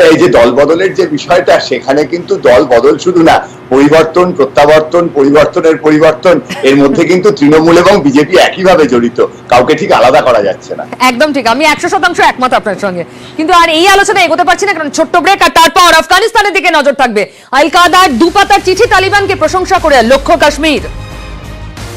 এই যে দল বদলের যে বিষয়টা, সেখানে কিন্তু দল বদল শুধু না, পরিবর্তন, প্রত্যাবর্তন, পরিবর্তনের পরিবর্তন, এর মধ্যে কিন্তু তৃণমূল এবং বিজেপি একইভাবে জড়িত, কাউকে ঠিক আলাদা করা যাচ্ছে না। একদম ঠিক, আমি 100% একমত আপনার সঙ্গে। কিন্তু আর এই আলোচনা এগোতে পারছি না, কারণ ছোট্ট ব্রেক, আর তারপর আফগানিস্তানের দিকে নজর থাকবে। আল কায়দার 2 পাতার চিঠি তালিবানকে প্রশংসা করে লক্ষ্য কাশ্মীর।